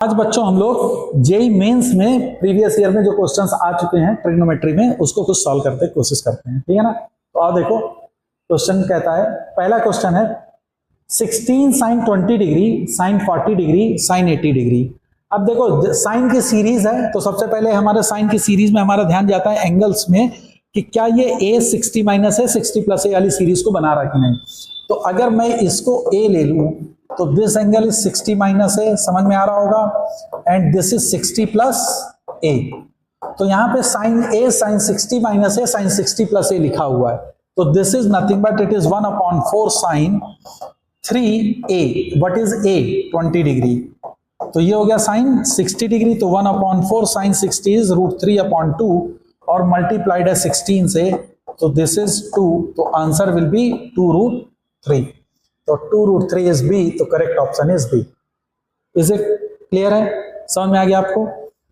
आज बच्चों हम लोग जेई मेंस में प्रीवियस ईयर में जो क्वेश्चंस आ चुके हैं ट्रिग्नोमेट्री में उसको कुछ सॉल्व करते कोशिश करते हैं, ठीक है ना। तो आओ देखो क्वेश्चन कहता है, पहला क्वेश्चन है 16 sine 20 degree sine 40 degree sine 80 degree. अब देखो साइन की सीरीज है तो सबसे पहले हमारे साइन की सीरीज में हमारा ध्यान जाता है एंगल्स में कि क्या ये a 60 माइनस है 60 प्लस ए वाली सीरीज को बना रहा कि नहीं। तो अगर मैं इसको a ले लूं तो this angle is 60 minus A, समझ में आ रहा होगा, and this is 60 plus A. तो यहां पे sine A sine 60 minus A sine 60 plus A लिखा हुआ है, तो this is nothing but it is 1/4 sine 3a। What is a? 20 degree. तो ये हो गया साइन 60 डिग्री, तो 1/4 साइन 60 इज √3/2 और मल्टीप्लाइड है 16 से, तो दिस इज 2, तो आंसर विल बी 2√3। तो 2√3 इज बी, तो correct option is B. Is it clear है? समझ में आ गया आपको?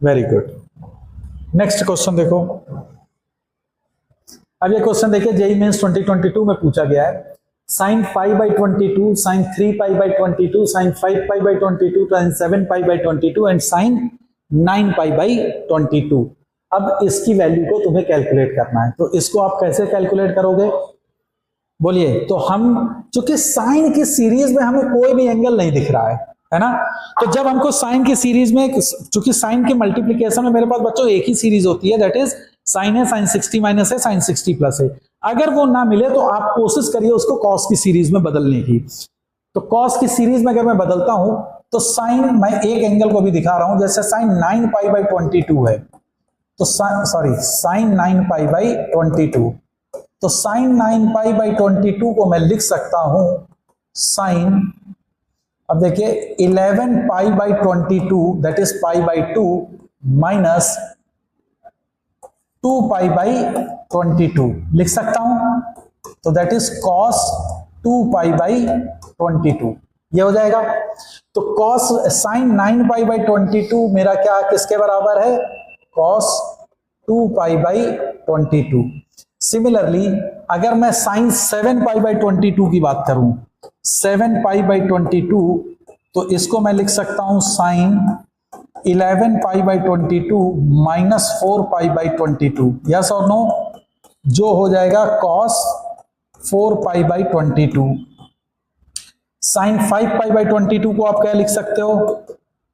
Very good. नेक्स्ट क्वेश्चन देखो। अब ये क्वेश्चन देखिए जेईई मेंस 2022 में पूछा गया है, sine π/22 sine 3π/22 sine 5π/22 sine 7π/22 and sine 9π/22। अब इसकी वैल्यू को तुम्हें कैलकुलेट करना है, तो इसको आप कैसे कैलकुलेट करोगे बोलिए। तो हम चूंकि साइन की सीरीज में हमें कोई भी एंगल नहीं दिख रहा है ना, तो जब हमको साइन की सीरीज में, चूंकि साइन के मल्टीप्लीकेशन में मेरे पास बच्चों एक ही सीरीज होती है, दैट इज साइन है साइन 60 माइनस है साइन 60 प्लस है। अगर वो ना मिले तो आप कोशिश करिए उसको कॉस की सीरीज में बदलने की। तो कॉस की सीरीज में अगर मैं बदलता हूं तो साइन, मैं एक एंगल को भी दिखा रहा हूं, जैसे साइन 9π/22 है, तो सॉरी साइन 9π/22, तो साइन 9π/22 को मैं लिख सकता हूं साइन, अब देखिए 11π/22 दैट इज π/2 माइनस 2π/22 लिख सकता हूं, तो दैट इज कॉस 2π/22। ये हो जाएगा। तो कॉस साइन 9π/22 मेरा क्या किसके बराबर है? कॉस 2π/22। सिमिलरली अगर मैं साइन 7π/22 की बात करूं, 7π/22, तो इसको मैं लिख सकता हूं साइन 11π/22 माइनस 4π/22। यस और नो? जो हो जाएगा कॉस 4π/22। साइन 5π/22 को आप क्या लिख सकते हो?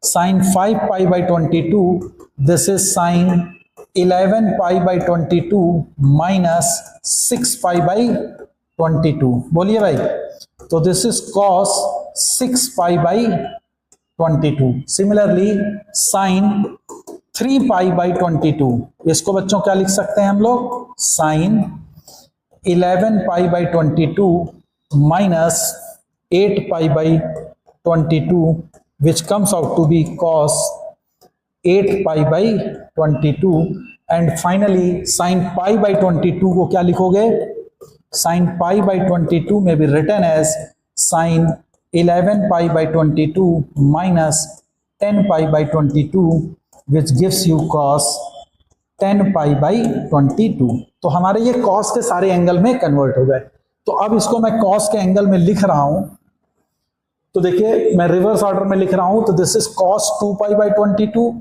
Sine 5π/22, this is sine 11π/22 minus 6π/22। बोलिए भाई। तो this is cos 6π/22। Similarly sine 3π/22, इसको बच्चों क्या लिख सकते हैं हम लोग? Sine 11π/22 minus 8π/22 which comes out to be cos 8π/22। And finally sine π/22 को क्या लिखोगे? साइन π/22 में भी return as sine 11π/22 minus 10π/22 which gives you cos 10π/22। तो हमारे ये कॉस के सारे एंगल में कन्वर्ट हो गए। तो अब इसको मैं कॉस के एंगल में लिख रहा हूं, तो देखिए मैं रिवर्स ऑर्डर में लिख रहा हूं, तो this is cos 2π/22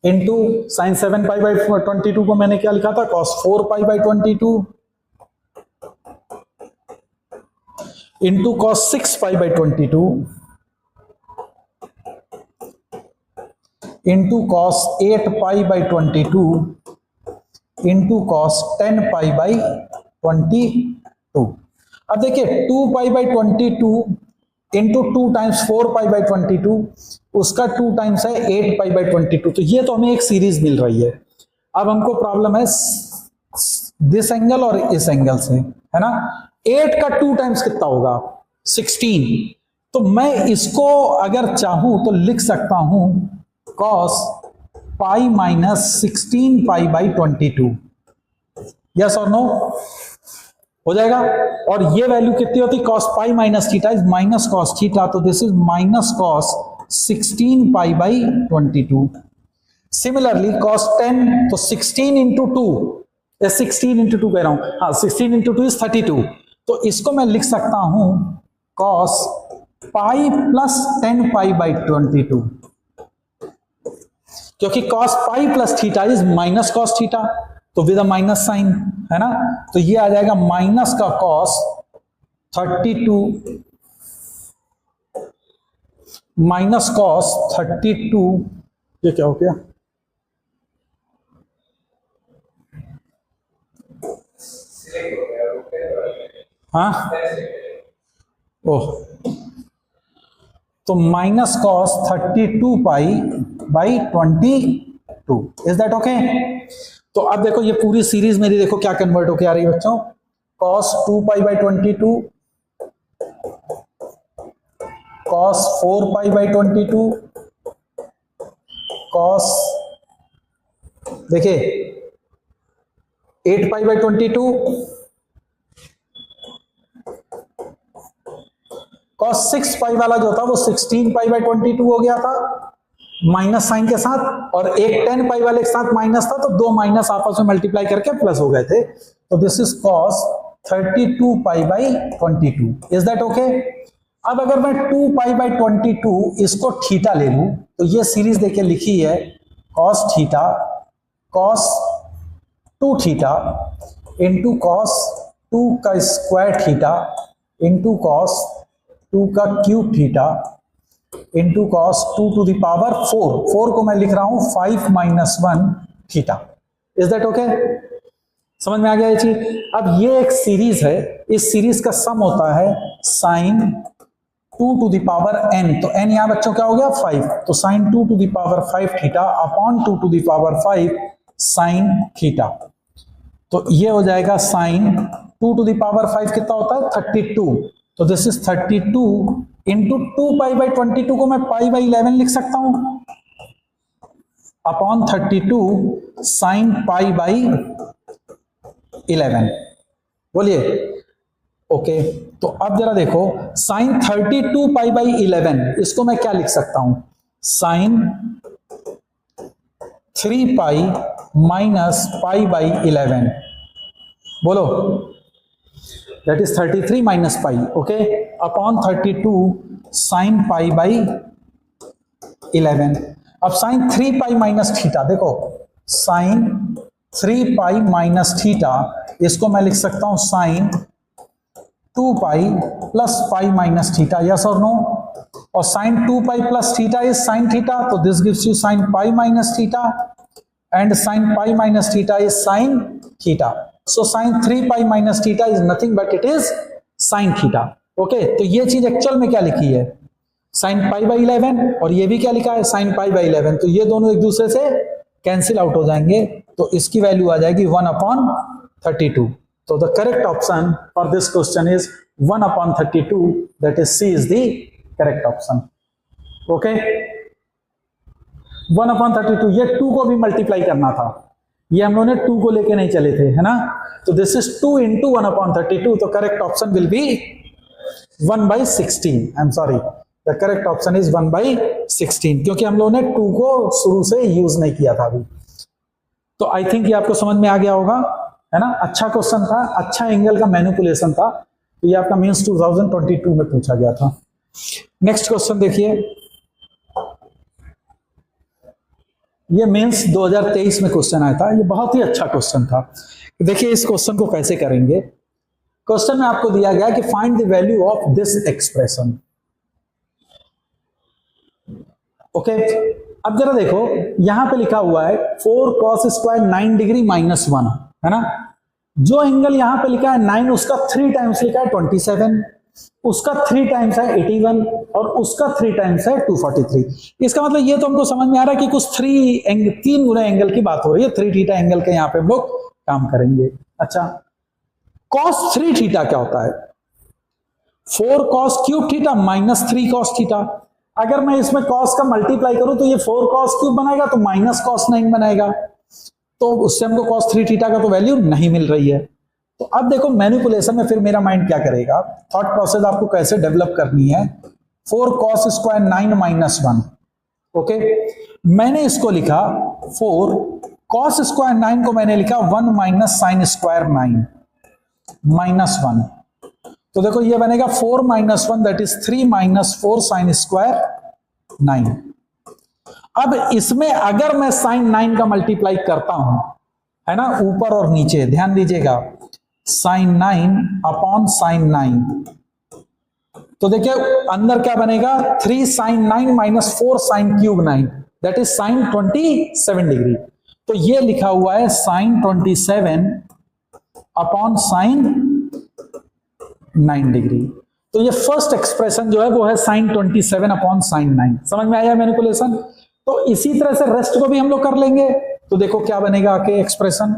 into sine 7π/22 को मैंने क्या लिखा था? Cos 4π/22 into cos 6π/22 into cos 8π/22 into cos 10π/22। अब देखिए 2π/22 इंटू 2 टाइम्स 4π/22, उसका 2 टाइम्स है 8π/22। तो ये तो हमें एक सीरीज मिल रही है। अब हमको प्रॉब्लम है दिस एंगल और इस एंगल से, है ना। 8 का 2 टाइम्स कितना होगा? 16। तो मैं इसको अगर चाहूं तो लिख सकता हूं कॉस पाई माइनस 16π/22। यस और नो? हो जाएगा। और ये वैल्यू कितनी होती? Cos pi minus theta is minus cos theta, तो this is minus cos 16π/22। Similarly cos 10, तो 16 इंटू 2, 16 इंटू 2 कह रहा हूं, हाँ 16 इंटू 2 इज 32। तो इसको मैं लिख सकता हूं cos pi plus 10 pi by 22, क्योंकि cos pi plus theta is minus cos theta, तो विद अ माइनस साइन, है ना, तो ये आ जाएगा माइनस का कॉस 32 माइनस कॉस 32, ये क्या हो गया, हाँ ओह, तो minus cos 32 pi by 22, is that okay. तो अब देखो ये पूरी सीरीज मेरी देखो क्या कन्वर्ट होके आ रही है बच्चों, cos 2 pi by 22, cos 4 pi by 22, cos देखिए 8 पाई बाई 22, कॉस 6 पाई वाला जो था वो 16 पाई बाई 22 हो गया था माइनस साइन के साथ, और एक 10 पाई वाले के साथ माइनस था, तो दो माइनस आपस में मल्टीप्लाई करके प्लस हो गए थे, तो this is cos 32 pi by 22, is that okay. अब अगर मैं 2 पाई बाई 22 इसको थीटा ले लूं, तो ये सीरीज देखिए लिखी है cos theta cos 2 theta into cos 2 का स्क्वायर थीटा इंटू कॉस 2 का cube theta into cos 2 to the power 4 को मैं लिख रहा हूं 5 minus 1 theta, is that okay, समझ में आ गया ये चीज। अब ये एक सीरीज है, इस सीरीज का सम होता है sine 2 to the power n, तो n यहां बच्चों क्या हो गया 5, तो sine 2 to the power 5 theta upon 2 to the power 5 sine theta, तो ये हो जाएगा साइन 2 टू द पावर 5 कितना होता है 32, तो this is 32 into 2 pi by 22 को मैं पाई बाई 11 लिख सकता हूं अपॉन 32 साइन पाई बाई 11, बोलिए ओके। तो अब जरा देखो साइन 32 पाई बाई 11 इसको मैं क्या लिख सकता हूं, sine 3 pi minus pi by 11, बोलो that is 33 minus pi, okay, upon 32 sin pi by 11। अब sin 3 pi minus थीटा, देखो sin 3 pi minus थीटा इसको मैं लिख सकता हूं sin 2 pi plus pi minus theta, yes और नो, और sin 2 pi plus theta is sin theta, तो this gives you sin pi minus theta and sin pi minus theta is sin theta, so sin 3 pi minus theta is nothing but it is sin theta, okay। तो ये चीज actual में क्या लिखी है sin pi by 11, और ये भी क्या लिखा है sin pi by 11, तो ये दोनों एक दूसरे से कैंसिल आउट हो जाएंगे, तो इसकी वैल्यू आ जाएगी 1/32, तो the correct option for this question is 1/32, that is C is the correct option, okay. 1/32, ये 2 को भी मल्टीप्लाई करना था, ये हम लोगों ने 2 को लेके नहीं चले थे, है ना, तो दिस इज 2 इंटू 1/32, तो correct option will be 1/16, I am sorry, the correct option is 1/16, क्योंकि हम लोगों ने 2 को शुरू से यूज नहीं किया था अभी। तो आई थिंक ये आपको समझ में आ गया होगा, है ना, अच्छा क्वेश्चन था, अच्छा एंगल का मैनिपुलेशन था, तो ये आपका मींस 2022 में पूछा गया था। नेक्स्ट क्वेश्चन देखिए, ये मेंस 2023 में क्वेश्चन आया था, ये बहुत ही अच्छा क्वेश्चन था। देखिए इस क्वेश्चन को कैसे करेंगे, क्वेश्चन में आपको दिया गया कि find the value of this expression, okay. अब जरा देखो यहां पे लिखा हुआ है 4 cos स्क्वायर 9 डिग्री माइनस 1, है ना, जो एंगल यहां पे लिखा है 9 उसका 3 टाइम्स लिखा है 27, उसका 3 टाइम्स है 81 और उसका 3 टाइम्स है 243। इसका मतलब ये तो हमको समझ में आ रहा है कि कुछ 3 गुना एंगल की बात हो रही है, 3 थीटा एंगल के यहां पे हम लोग काम करेंगे। अच्छा, cos 3 थीटा क्या होता है, 4 cos cube theta minus 3 cos theta, अगर मैं इसमें cos का मल्टीप्लाई करूं तो ये 4 cos क्यूब बनाएगा, तो माइनस cos 9 बनाएगा, तो उससे हमको cos 3 थीटा का तो वैल्यू नहीं मिल रही है। तो अब देखो मैनिपुलेशन में फिर मेरा माइंड क्या करेगा, थॉट प्रोसेस आपको कैसे डेवलप करनी है। 4 cos स्क्वायर 9 माइनस 1, ओके, मैंने इसको लिखा 4 cos स्क्वायर 9 को मैंने लिखा 1 माइनस साइन स्क्वायर 9 माइनस 1, तो देखो ये बनेगा 4 minus 1 that is 3 minus 4 sine square 9। अब इसमें अगर मैं साइन 9 का मल्टीप्लाई करता हूं, है ना, ऊपर और नीचे, ध्यान दीजिएगा, साइन 9 अपॉन साइन 9, तो देखिए अंदर क्या बनेगा, 3 sine 9 minus 4 sine cube 9 that is sine 27 degree. तो ये लिखा हुआ है साइन 27 अपॉन साइन 9 डिग्री। तो ये फर्स्ट एक्सप्रेशन जो है वो है साइन 27 अपॉन साइन 9। समझ में आया मैनिपुलेशन? तो इसी तरह से रेस्ट को भी हम लोग कर लेंगे। तो देखो क्या बनेगा आके एक्सप्रेशन,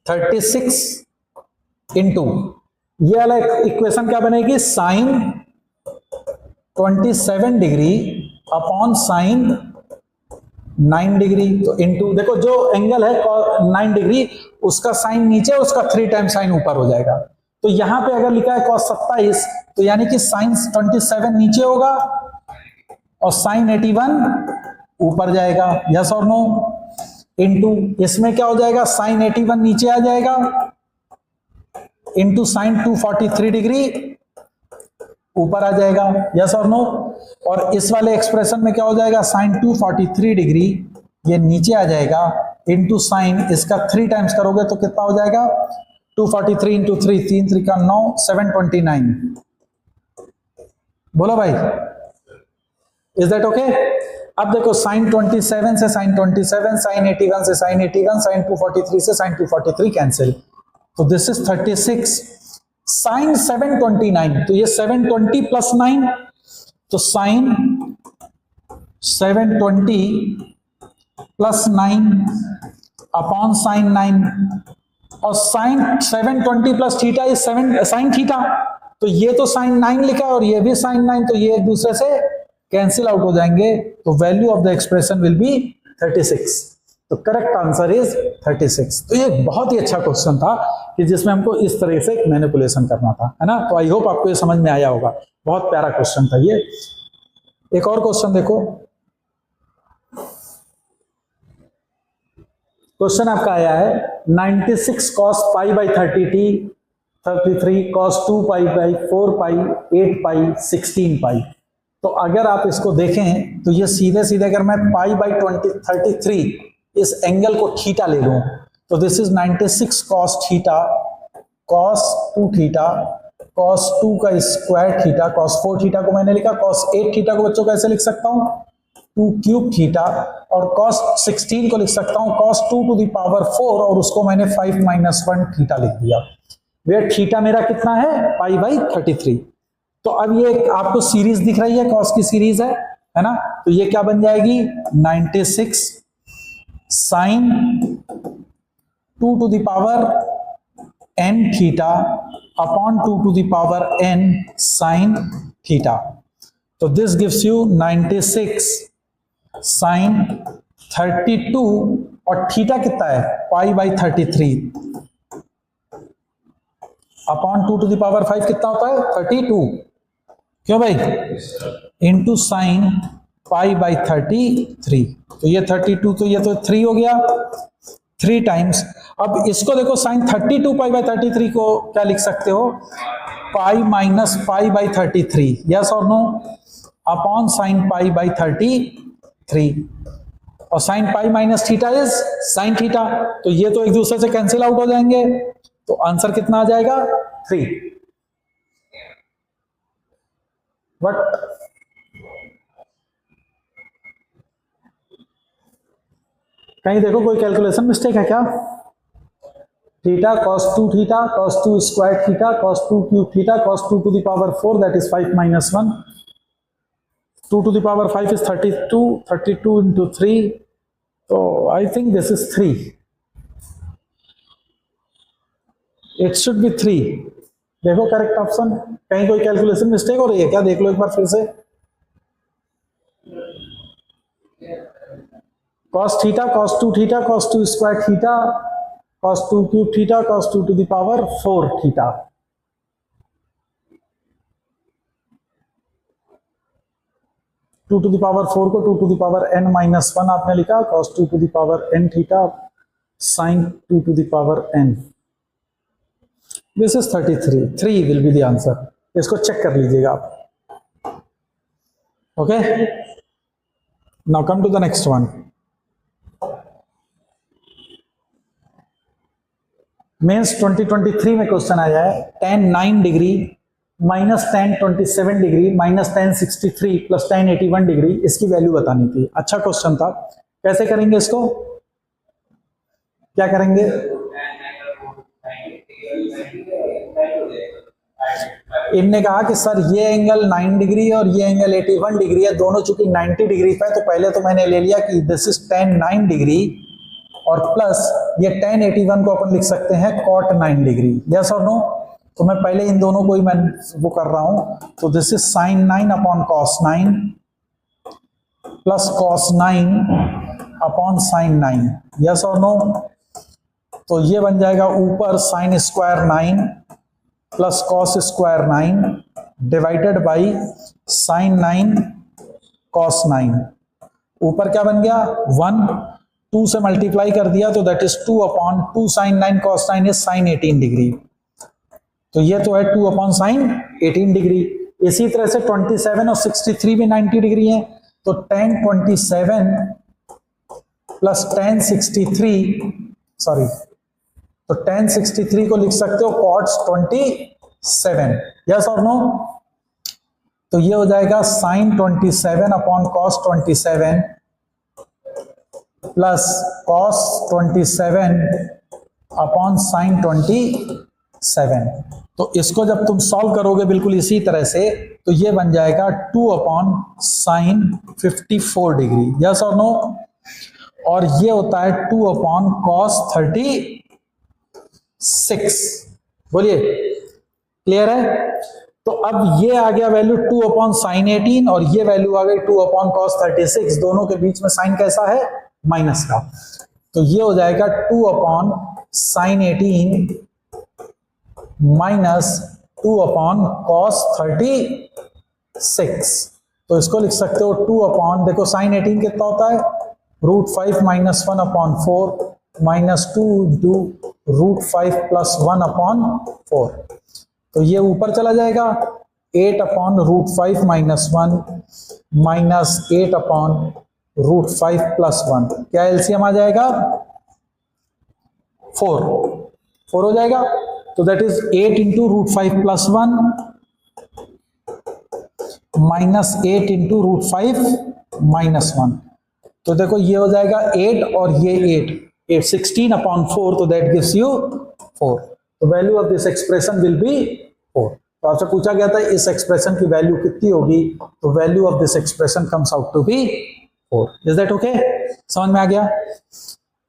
36 इंटू ये वाला इक्वेशन क्या बनेगी, sine 27 degree upon sine 9 degree. तो इंटू देखो जो एंगल है 9 डिग्री, उसका साइन नीचे, उसका 3 टाइम साइन ऊपर हो जाएगा। तो यहां पे अगर लिखा है cos 27, तो यानी कि साइन 27 नीचे होगा और साइन 81 ऊपर जाएगा, यस और नो। इंटू इसमें क्या हो जाएगा, साइन 81 नीचे आ जाएगा इंटू साइन 243 डिग्री ऊपर आ जाएगा, यस और नो। और इस वाले एक्सप्रेशन में क्या हो जाएगा, साइन 243 डिग्री ये नीचे आ जाएगा इंटू साइन, इसका 3 टाइम्स करोगे तो कितना हो जाएगा, 243 इंटू 3, 3 3 का 9, 729। बोलो भाई, इज दैट ओके? अब देखो साइन 27 से साइन 27, साइन 81 से साइन 81, साइन 243 से साइन 243 कैंसिल, तो दिस इज 36 साइन 729। तो ये 720 प्लस 9, तो साइन 720 प्लस 9 अपॉन साइन 9, और sine 720 plus theta is sine theta. तो ये तो साइन 9 लिखा है और ये भी साइन 9, तो ये एक दूसरे से कैंसिल आउट हो जाएंगे। तो value of the expression will be 36। तो करेक्ट आंसर इज 36। तो ये बहुत ही अच्छा क्वेश्चन था कि जिसमें हमको इस तरह से मैनिपुलेशन करना था, है ना। तो आई होप आपको ये समझ में आया होगा, बहुत प्यारा क्वेश्चन था ये। एक और क्वेश्चन देखो, क्वेश्चन आपका आया है 96 cos pi by 30t 33 cos 2 pi by 4 पाई 8 पाई 16 पाई। तो अगर आप इसको देखें तो ये सीधे सीधे अगर मैं पाई बाई 33 इस एंगल को थीटा ले लूं, तो this is 96 cos theta cos 2 theta cos 2 का स्क्वायर थीटा, cos 4 थीटा को मैंने लिखा, cos 8 थीटा को बच्चों कैसे लिख सकता हूं, 2 क्यूब थीटा, और cos 16 को लिख सकता हूं cos 2 टू द पावर 4, और उसको मैंने 5 माइनस 1 थीटा लिख दिया। वेयर थीटा मेरा कितना है, पाई बाई 33। तो अब ये आपको सीरीज दिख रही है, cos की सीरीज है ना। तो ये क्या बन जाएगी, 96 sine 2 to the power n theta upon 2 to the power n sine theta. तो दिस गिव्स यू 96 साइन 32, और थीटा कितना है, pi by 33 upon 2 to the power 5 कितना होता है, 32, क्यों भाई, इंटू साइन पाई बाई 33। तो ये 32, तो ये तो 3 हो गया, 3 टाइम्स। अब इसको देखो, साइन 32 पाई बाई 33 को क्या लिख सकते हो, pi minus pi by 33, yes और no, upon sine pi by 33, और sine pi minus theta is sine theta. तो ये तो एक दूसरे से कैंसिल आउट हो जाएंगे, तो आंसर कितना आ जाएगा, 3। बट कहीं देखो कोई कैलकुलेशन मिस्टेक है क्या, theta cos 2 theta cos 2 square theta cos 2 cube theta cos 2 to the power 4 that is 5 minus 1, 2 to the power 5 is 32, 32 into 3, तो I think this is 3, it should be 3। देखो correct option, कहीं कोई calculation mistake हो रही है क्या, देख लो एक बार फिर से। cos theta cos 2 theta cos 2 square theta cos 2 cube theta cos 2 to the power 4 theta. Two to the power 4 को 2 to the power n minus 1 आपने लिखा, cos 2 to the power n theta sine 2 to the power n। This is 33, 3 will be the answer. इसको check कर लीजिएगा आप। Okay, now come to the next one. Mains 2023 में question आया है tan 9 degree minus tan 27 degree minus tan 63 plus tan 81 degree, इसकी value बतानी थी। अच्छा क्वेश्चन था, कैसे करेंगे इसको, क्या करेंगे? इनने कहा कि सर ये एंगल 9 डिग्री और ये एंगल 81 डिग्री है, दोनों चूंकि 90 डिग्री पे, तो पहले तो मैंने ले लिया कि दिस इज tan 9 डिग्री और प्लस ये tan 81 को अपन लिख सकते हैं cot 9 डिग्री। यस और नो? तो मैं पहले इन दोनों को ही मैं वो कर रहा हूं, तो this is sin 9 upon cos 9 plus cos 9 upon sin 9। Yes और नो? तो ये बन जाएगा ऊपर sin square 9 plus cos square 9 divided by sin 9 cos 9। ऊपर क्या बन गया 1, 2 से मल्टीप्लाई कर दिया तो that is 2 upon 2 sin 9 cos 9 is sin 18 degree. तो ये तो है 2 अपॉन sin 18 डिग्री। इसी तरह से 27 और 63 भी 90 डिग्री है, तो tan 27 प्लस tan 63, सॉरी, तो tan 63 को लिख सकते हो cot 27। यस और नो? तो ये हो जाएगा sin 27 upon cos 27 plus cos 27 upon sin 27। तो इसको जब तुम सॉल्व करोगे बिल्कुल इसी तरह से, तो ये बन जाएगा 2 अपॉन sin 54 डिग्री। यस और नो? और ये होता है 2 अपॉन cos 36। बोलिए, क्लियर है? तो अब ये आ गया वैल्यू 2 अपॉन sin 18 और ये वैल्यू आ गई 2 अपॉन cos 36। दोनों के बीच में साइन कैसा है? माइनस का। तो ये हो जाएगा 2 upon sin 18 minus 2 upon cos 36। तो इसको लिख सकते हो 2 अपॉन, देखो sin 18 कितना होता है? √5 minus 1 upon 4 minus 2 into √5 plus 1 upon 4। तो ये ऊपर चला जाएगा 8 upon √5 minus 1 minus 8 upon √5 plus 1। क्या एलसीएम आ जाएगा? 4 हो जाएगा। तो that is 8 into √5 plus 1 minus 8 into √5 minus 1। तो देखो ये हो जाएगा 8 और ये 8 16 अपॉन 4, तो दैट गिव्स यू 4। तो value of this expression will be 4। तो आपसे पूछा गया था इस एक्सप्रेशन की वैल्यू कितनी होगी, तो value of this expression comes out to be 4। Is that okay? समझ में आ गया?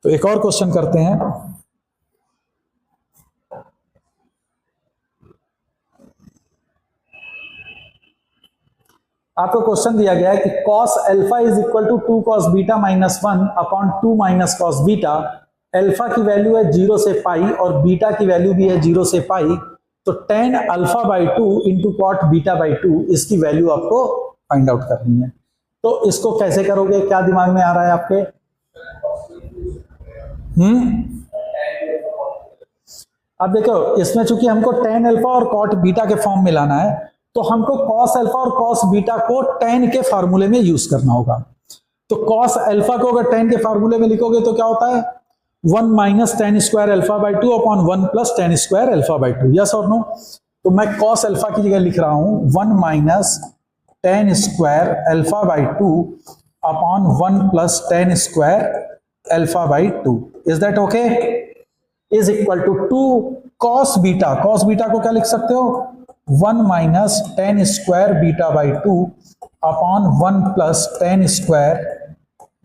तो एक और क्वेश्चन करते हैं। आपको क्वेश्चन दिया गया है कि cos alpha is equal to 2 cos beta minus 1 upon 2 minus cos beta. Alpha की वैल्यू है 0 से पाई और बीटा की वैल्यू भी है 0 से पाई। तो tan alpha by 2 into cot beta by 2, इसकी वैल्यू आपको फाइंड आउट करनी है। तो इसको कैसे करोगे, क्या दिमाग में आ रहा है आपके? अब देखो, इसमें चूंकि हमको tan अल्फा और cot बीटा के फॉर्म में लाना है, तो हमको cos अल्फा और cos बीटा को tan के फार्मूले में यूज करना होगा। तो cos अल्फा को अगर tan के फार्मूले में लिखोगे तो क्या होता है? 1 minus tan square alpha by 2 upon 1 plus tan square alpha by 2। Yes और नो? तो मैं cos अल्फा की जगह लिख रहा हूं 1 minus tan square alpha by 2 upon 1 plus tan square alpha by 2। Is that okay? Is equal to 2 cos beta. cos beta को क्या लिख सकते हो? 1 minus tan square beta by 2 upon 1 plus tan square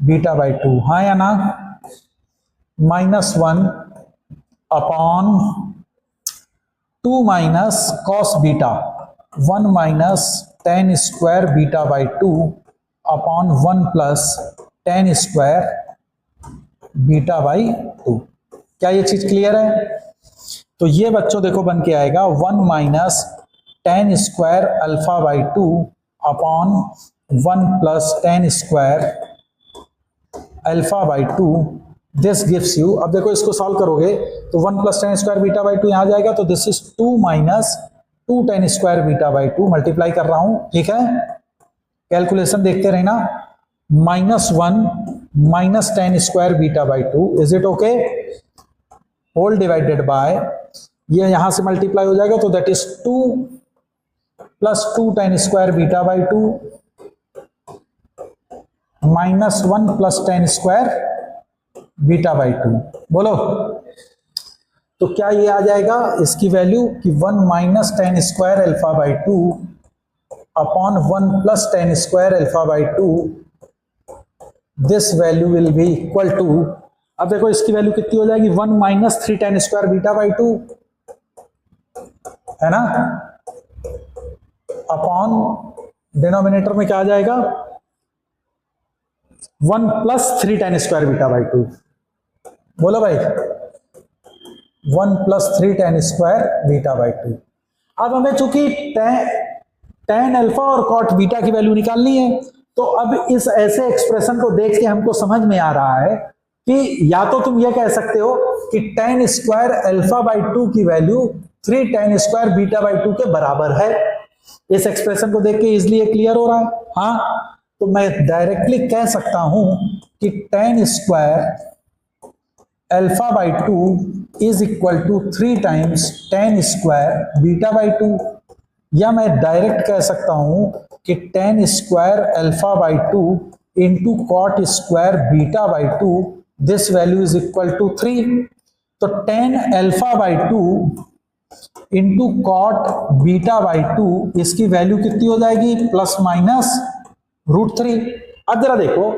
beta by 2। हाँ या ना? -1 upon 2 minus cos beta 1 minus tan square beta by 2 upon 1 plus tan square beta by 2। क्या ये चीज क्लियर है? तो ये बच्चों देखो बन के आएगा 1 minus tan square alpha by 2 upon 1 plus tan square alpha by 2 this gives you, अब देखो इसको सॉल्व करोगे तो 1 plus tan square beta by two यहां जाएगा, तो दिस इज 2 minus 2 tan square beta by two, multiply कर रहा हूं, ठीक है, कैलकुलेशन देखते रहना, -1 minus tan square beta by two, is it okay, whole divided by, ये यहां से मल्टीप्लाई हो जाएगा, तो that is 2 plus 2 tan square beta by to -1 plus tan square beta by two, बोलो। तो क्या ये आ जाएगा इसकी वैल्यू कि 1 minus tan square alpha by two upon 1 plus tan square alpha by two, this value will be equal to, अब देखो इसकी वैल्यू कितनी हो जाएगी, 1 minus 3 tan square beta by two, है ना, अपॉन डिनोमिनेटर में क्या आ जाएगा, 1 plus 3 tan square beta by two, बोलो भाई, 1 plus 3 tan square beta by two. अब हमें चूंकि टेन अल्फा और कॉट बीटा की वैल्यू निकालनी है, तो अब इस ऐसे एक्सप्रेशन को देख के हमको समझ में आ रहा है कि या तो तुम ये कह सकते हो कि tan square alpha by two की वैल्यू 3 tan square beta by two के बराबर है। इस एक्सप्रेशन को देख के इजिली ये क्लियर हो रहा है, हाँ, तो मैं डायरेक्टली कह सकता हूं कि tan square alpha by two is equal to 3 times tan square beta by two, या मैं डायरेक्ट कह सकता हूं कि tan square alpha by two into cot square beta by two, this value is equal to 3। तो tan alpha by two into cot beta by two, इसकी value कितनी हो जाएगी, प्लस माइनस √3। अब जरा देखो,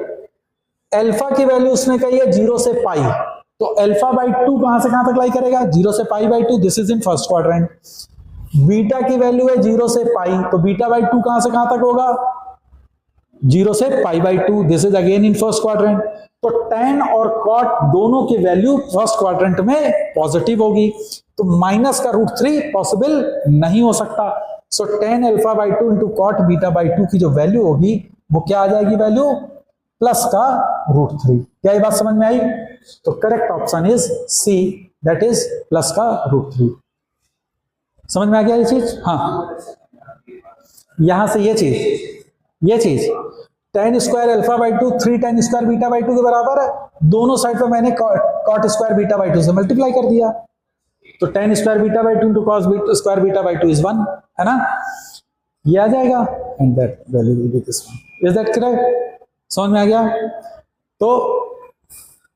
अल्फा की वैल्यू उसने कही है 0 से पाई, तो अल्फा बाई टू कहां से कहां तक लाई करेगा, 0 से pi by two, this is in first quadrant. Beta की वैल्यू है 0 से पाई, तो बीटा बाई टू कहां से कहां तक होगा, 0 से pi by two, this is again in first quadrant. तो टेन और कॉट दोनों की वैल्यू फर्स्ट क्वाड्रेंट में पॉजिटिव होगी, तो माइनस का √3 पॉसिबल नहीं हो सकता। So tan alpha by two into cot beta by two की जो वैल्यू होगी वो क्या आ जाएगी, वैल्यू प्लस का √3। क्या ये बात समझ में आई? तो correct option is C, that is plus का √3। समझ में आ गया ये चीज? हाँ, यहां से ये चीज tan square alpha by two 3 tan square beta by two के बराबर है, दोनों साइड पे मैंने cot square beta by two से मल्टीप्लाई कर दिया, तो tan square beta by two into cos square beta by two is 1, है ना, ये आ जाएगा, and that value will be this one. Is that correct? समझ में आ गया? तो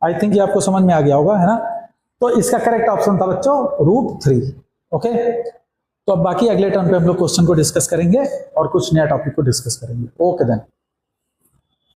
आई थिंक ये आपको समझ में आ गया होगा, है ना। तो इसका करेक्ट ऑप्शन था बच्चों √3। ओके, तो अब बाकी अगले टर्म पे हम लोग क्वेश्चन को डिस्कस करेंगे और कुछ नया टॉपिक को डिस्कस करेंगे। Okay then.